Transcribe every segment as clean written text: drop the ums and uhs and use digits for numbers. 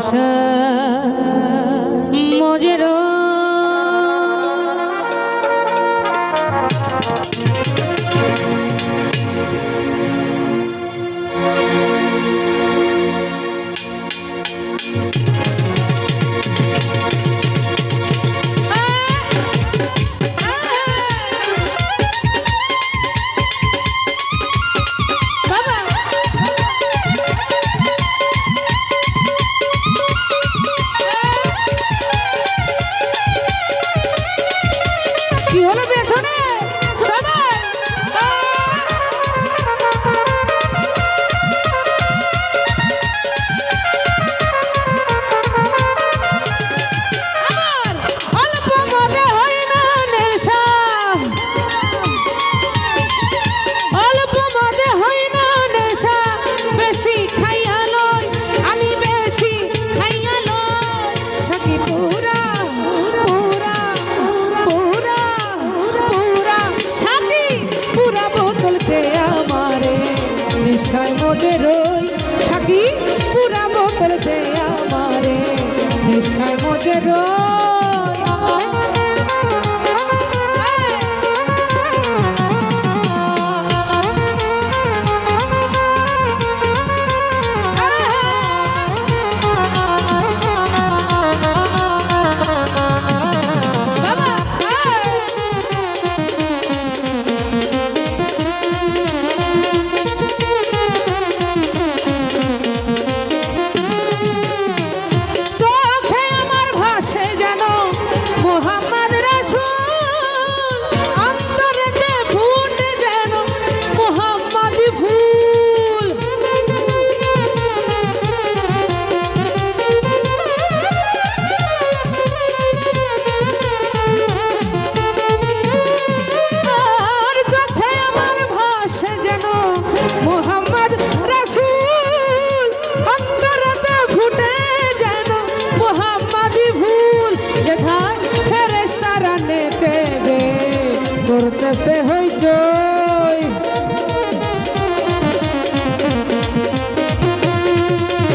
নেশা মজের মজেরই সাকি পুরা বোতল দে আমারে নেশায় মজেরই করতেছে হইচই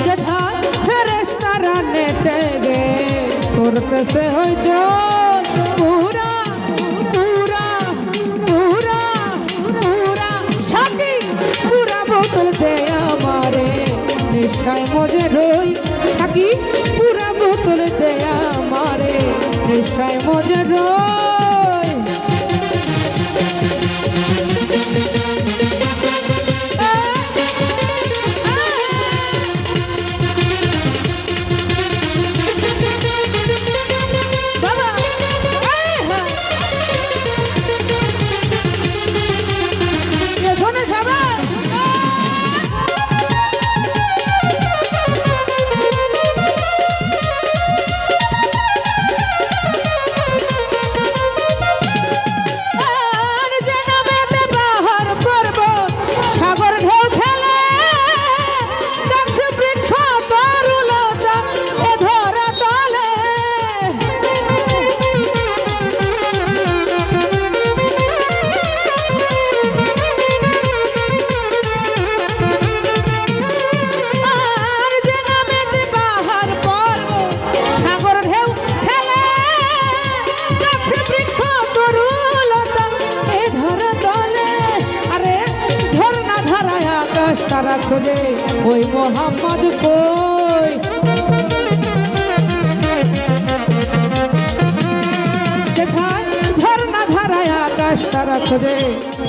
যেথায় ফেরেশতারা নেচে গে করতেছে হইচই পুরা পুরা পুরা পুরা সাকি পুরা বোতল দে আমারে নেশায় মজেরই সাকি পুরা বোতল দে আমারে নেশায় মজেরই তারা খোঁজে ওই মোহাম্মদ কই যেথায় ঝর্ণা ধারায় আকাশ তারা খোঁজে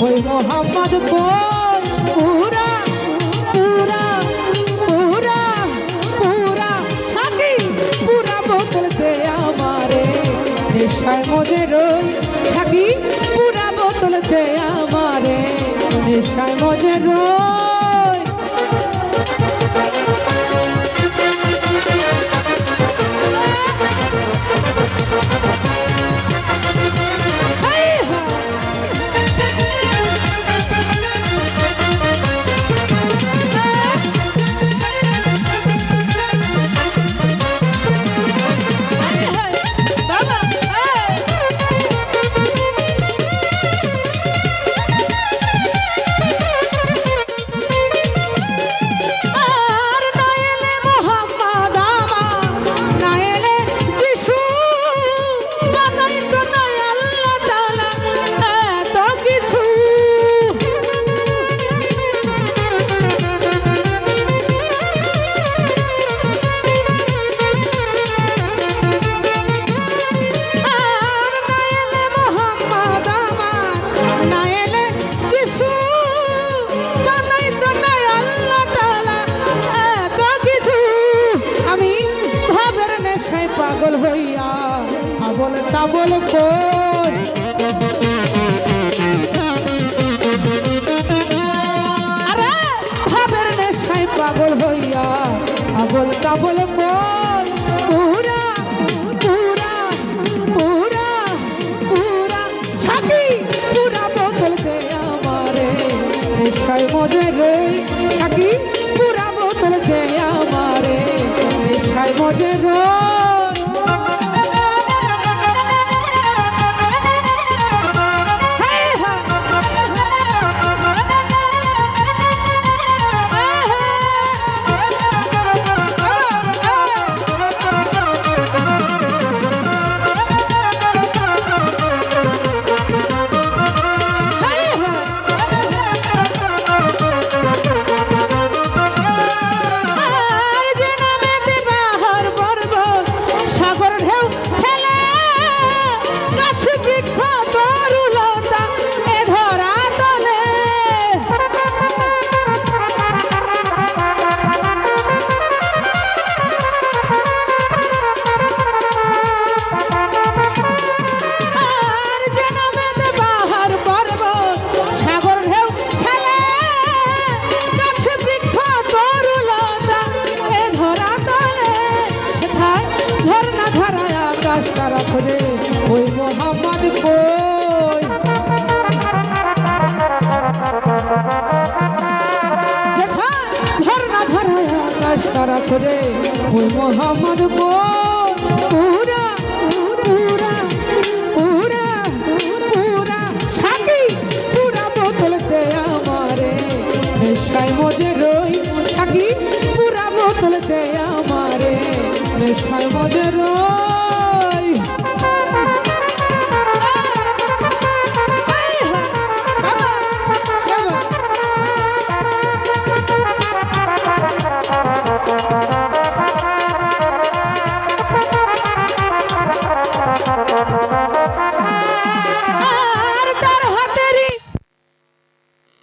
ওই মোহাম্মদ কই পুরা পুরা পুরা পুরা সাকি পুরা বোতল দে আমারে নেশায় মজেরই সাকি পুরা বোতল দে আমারে নেশায় মজেরই পাগল হইয়া আবল তাবল কই আরে ভাবের নেশায় পাগল হইয়া আবল তাবল কই পুরা পুরা পুরা পুরা সাথী পুরা বোতল দে আমারে নেশায় মজে রই সাথী পুরা বোতল দে আমারে নেশায় মজে রই তারা খোঁজে ওই মোহাম্মদ কই ঝর্ণা ধারায় আকাশ তারা খোঁজে ওই মোহাম্মদ কই পুরা পুরা পুরা পুরা সাথী পুরা বোতল দে আমারে নেশায় মজে রই সাথী পুরা বোতল দে আমারে নেশায় মজে রই